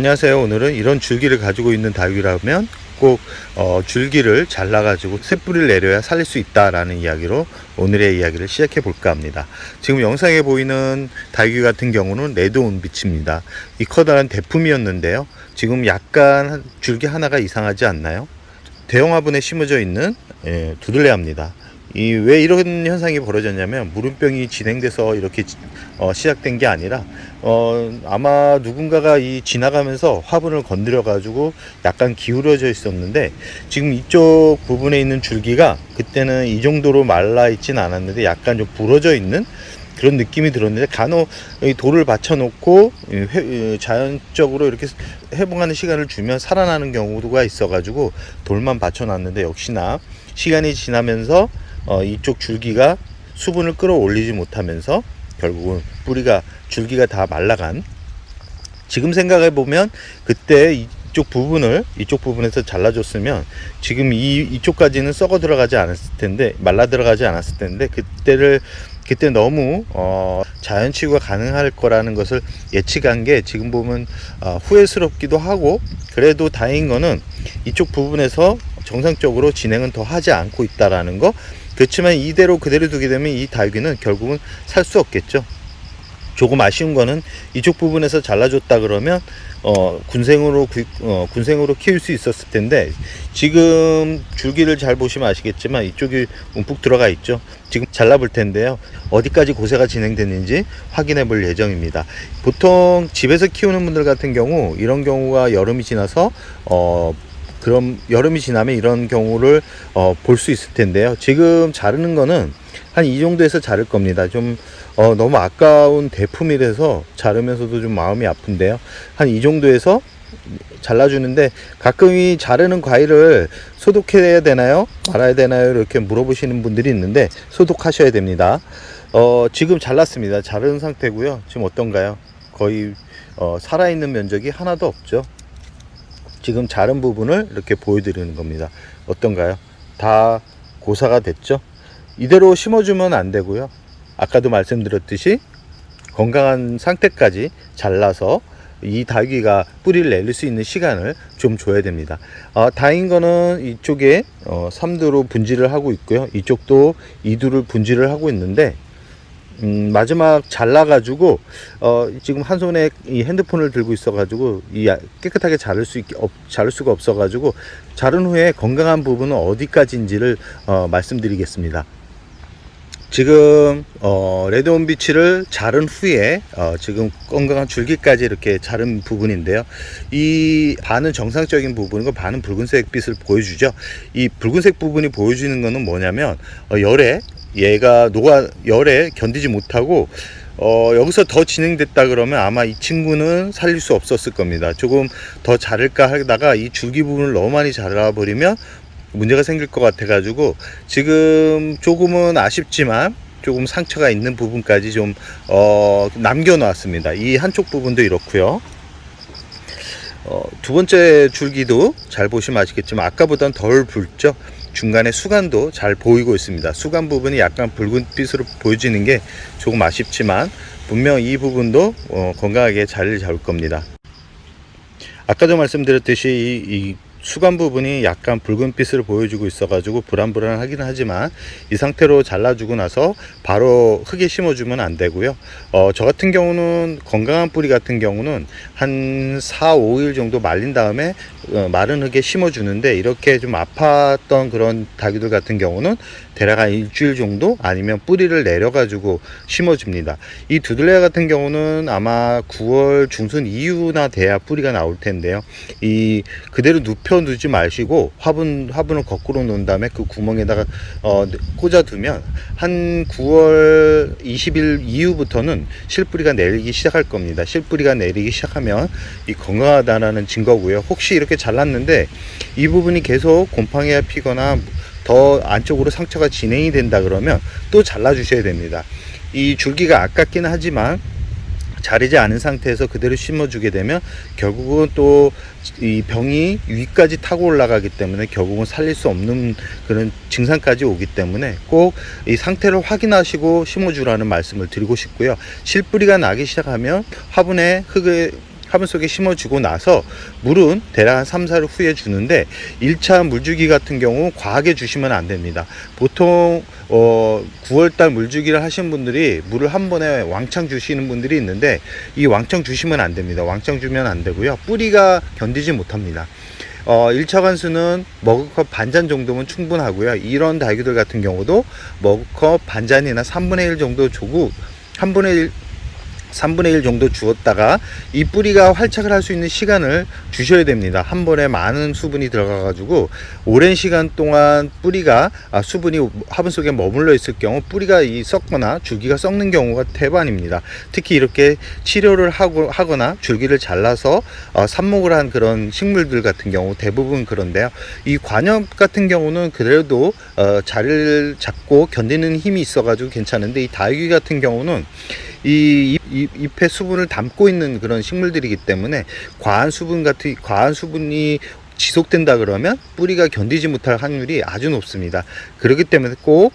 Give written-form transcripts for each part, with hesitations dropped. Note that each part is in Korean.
안녕하세요. 오늘은 이런 줄기를 가지고 있는 다육이라면 꼭 줄기를 잘라 가지고 새뿌리를 내려야 살릴 수 있다라는 이야기로 오늘의 이야기를 시작해 볼까 합니다. 지금 영상에 보이는 다육이 같은 경우는 레드온빛입니다. 이 커다란 대품이었는데요, 지금 약간 줄기 하나가 이상하지 않나요? 대형 화분에 심어져 있는 두들레아입니다. 왜 이런 현상이 벌어졌냐면, 물음병이 진행돼서 이렇게 시작된 게 아니라 아마 누군가가 지나가면서 화분을 건드려 가지고 약간 기울어져 있었는데, 지금 이쪽 부분에 있는 줄기가 그때는 이 정도로 말라 있진 않았는데 약간 좀 부러져 있는 그런 느낌이 들었는데, 간혹 돌을 받쳐 놓고 자연적으로 이렇게 회복하는 시간을 주면 살아나는 경우가 있어 가지고 돌만 받쳐 놨는데, 역시나 시간이 지나면서 이쪽 줄기가 수분을 끌어올리지 못하면서 결국은 줄기가 다 말라간, 지금 생각해 보면 그때 이쪽 부분에서 잘라줬으면 지금 이쪽까지는 썩어 들어가지 않았을 텐데, 말라 들어가지 않았을 텐데, 그때 너무 자연 치유가 가능할 거라는 것을 예측한 게 지금 보면 후회스럽기도 하고, 그래도 다행인 거는 이쪽 부분에서 정상적으로 진행은 더 하지 않고 있다라는 거. 그렇지만 이대로 그대로 두게 되면 이 다육이는 결국은 살 수 없겠죠. 조금 아쉬운 거는 이쪽 부분에서 잘라줬다 그러면 군생으로 키울 수 있었을 텐데, 지금 줄기를 잘 보시면 아시겠지만 이쪽이 움푹 들어가 있죠. 지금 잘라볼 텐데요, 어디까지 고세가 진행됐는지 확인해 볼 예정입니다. 보통 집에서 키우는 분들 같은 경우, 이런 경우가 여름이 지나서 그럼 여름이 지나면 이런 경우를 볼 수 있을 텐데요, 지금 자르는 거는 한 이 정도에서 자를 겁니다. 좀 너무 아까운 대품이라서 자르면서도 좀 마음이 아픈데요, 한 이 정도에서 잘라주는데, 가끔 이 자르는 과일을 소독해야 되나요, 말아야 되나요, 이렇게 물어보시는 분들이 있는데 소독하셔야 됩니다. 지금 잘랐습니다. 자른 상태고요. 지금 어떤가요? 거의 살아있는 면적이 하나도 없죠. 지금 자른 부분을 이렇게 보여드리는 겁니다. 어떤가요? 다 고사가 됐죠? 이대로 심어주면 안 되고요, 아까도 말씀드렸듯이 건강한 상태까지 잘라서 이 다육이가 뿌리를 내릴 수 있는 시간을 좀 줘야 됩니다. 다행인 거는 이쪽에 3두로 분지를 하고 있고요, 이쪽도 2두를 분지를 하고 있는데, 마지막 잘라가지고 지금 한 손에 이 핸드폰을 들고 있어가지고 깨끗하게 자를 수가 없어가지고, 자른 후에 건강한 부분은 어디까지인지를 말씀드리겠습니다. 지금 레드온비치를 자른 후에 지금 건강한 줄기까지 이렇게 자른 부분인데요, 이 반은 정상적인 부분이고 반은 붉은색 빛을 보여주죠. 이 붉은색 부분이 보여주는 거는 뭐냐면, 열에 견디지 못하고 여기서 더 진행됐다 그러면 아마 이 친구는 살릴 수 없었을 겁니다. 조금 더 자를까 하다가 이 줄기 부분을 너무 많이 잘라버리면 문제가 생길 것 같아 가지고, 지금 조금은 아쉽지만 조금 상처가 있는 부분까지 좀 남겨 놨습니다. 이 한쪽 부분도 이렇고요. 두 번째 줄기도 잘 보시면 아시겠지만 아까보단 덜 붉죠. 중간에 수간도 잘 보이고 있습니다. 수간 부분이 약간 붉은빛으로 보여지는 게 조금 아쉽지만 분명 이 부분도 건강하게 자리를 잡을 겁니다. 아까도 말씀드렸듯이 이 수간 부분이 약간 붉은빛을 보여주고 있어가지고 불안불안하긴 하지만, 이 상태로 잘라주고 나서 바로 흙에 심어주면 안 되고요. 저 같은 경우는 건강한 뿌리 같은 경우는 한 4, 5일 정도 말린 다음에 마른 흙에 심어주는데, 이렇게 좀 아팠던 그런 다육이들 같은 경우는 대략 한 일주일 정도 아니면 뿌리를 내려가지고 심어줍니다. 이 두들레아 같은 경우는 아마 9월 중순 이후나 돼야 뿌리가 나올 텐데요, 그대로 눕혀 두지 마시고 화분을 거꾸로 놓은 다음에 그 구멍에다가 꽂아두면 한 9월 20일 이후부터는 실뿌리가 내리기 시작할 겁니다. 실뿌리가 내리기 시작하면 이 건강하다는 증거고요. 혹시 이렇게 잘랐는데 이 부분이 계속 곰팡이가 피거나 더 안쪽으로 상처가 진행이 된다 그러면 또 잘라 주셔야 됩니다. 이 줄기가 아깝긴 하지만 자르지 않은 상태에서 그대로 심어주게 되면 결국은 또 이 병이 위까지 타고 올라가기 때문에 결국은 살릴 수 없는 그런 증상까지 오기 때문에 꼭 이 상태를 확인하시고 심어주라는 말씀을 드리고 싶고요. 실뿌리가 나기 시작하면 화분에 흙을 화분 속에 심어주고 나서 물은 대략 한 3, 4일 후에 주는데 1차 물주기 같은 경우 과하게 주시면 안 됩니다. 보통 9월달 물주기를 하신 분들이 물을 한 번에 왕창 주시는 분들이 있는데 이 왕창 주시면 안 됩니다. 왕창 주면 안 되고요. 뿌리가 견디지 못합니다. 1차 관수는 머그컵 반잔 정도면 충분하고요. 이런 다육이들 같은 경우도 머그컵 반잔이나 3분의 1 정도 주고 3분의 1 정도 주었다가 이 뿌리가 활착을 할 수 있는 시간을 주셔야 됩니다. 한 번에 많은 수분이 들어가 가지고 오랜 시간 동안 뿌리가 수분이 화분 속에 머물러 있을 경우 뿌리가 썩거나 줄기가 썩는 경우가 대반입니다. 특히 이렇게 치료를 하거나 줄기를 잘라서 삽목을 한 그런 식물들 같은 경우 대부분 그런데요. 이 관엽 같은 경우는 그래도 자리를 잡고 견디는 힘이 있어 가지고 괜찮은데 이 다육이 같은 경우는 이 잎에 수분을 담고 있는 그런 식물들이기 때문에 과한 수분이 지속된다 그러면 뿌리가 견디지 못할 확률이 아주 높습니다. 그렇기 때문에 꼭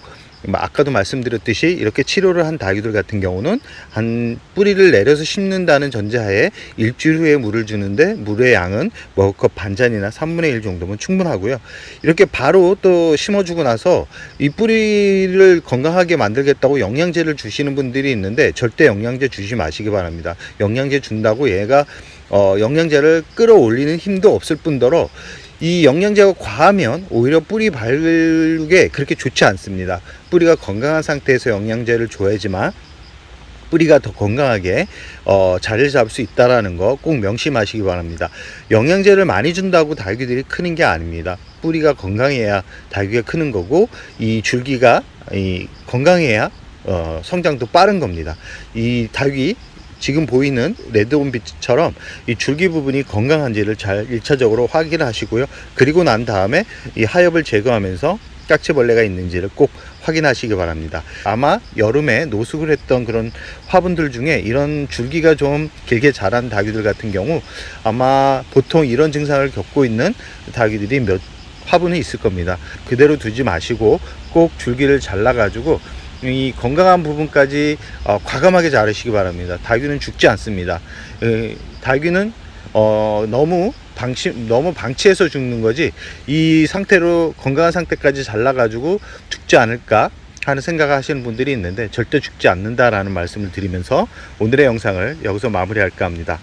아까도 말씀드렸듯이 이렇게 치료를 한 다육이들 같은 경우는 한 뿌리를 내려서 심는다는 전제하에 일주일 후에 물을 주는데 물의 양은 머그컵 반잔이나 3분의 1 정도면 충분하고요. 이렇게 바로 또 심어주고 나서 이 뿌리를 건강하게 만들겠다고 영양제를 주시는 분들이 있는데 절대 영양제 주지 마시기 바랍니다. 영양제 준다고 얘가 영양제를 끌어올리는 힘도 없을 뿐더러 이 영양제가 과하면 오히려 뿌리 발육에 그렇게 좋지 않습니다. 뿌리가 건강한 상태에서 영양제를 줘야지만 뿌리가 더 건강하게 자리를 잡을 수 있다는 거 꼭 명심하시기 바랍니다. 영양제를 많이 준다고 다육이들이 크는 게 아닙니다. 뿌리가 건강해야 다육이가 크는 거고 이 줄기가 건강해야 성장도 빠른 겁니다. 이 다육이 지금 보이는 레드온빛처럼 이 줄기 부분이 건강한지를 잘 1차적으로 확인하시고요. 그리고 난 다음에 이 하엽을 제거하면서 깍지벌레가 있는지를 꼭 확인하시기 바랍니다. 아마 여름에 노숙을 했던 그런 화분들 중에 이런 줄기가 좀 길게 자란 다육이들 같은 경우 아마 보통 이런 증상을 겪고 있는 다육이들이 몇 화분이 있을 겁니다. 그대로 두지 마시고 꼭 줄기를 잘라 가지고 이 건강한 부분까지 과감하게 자르시기 바랍니다. 다육이는 죽지 않습니다. 다육이는 너무 방치해서 죽는 거지 이 상태로 건강한 상태까지 잘라 가지고 죽지 않을까 하는 생각을 하시는 분들이 있는데 절대 죽지 않는다라는 말씀을 드리면서 오늘의 영상을 여기서 마무리할까 합니다.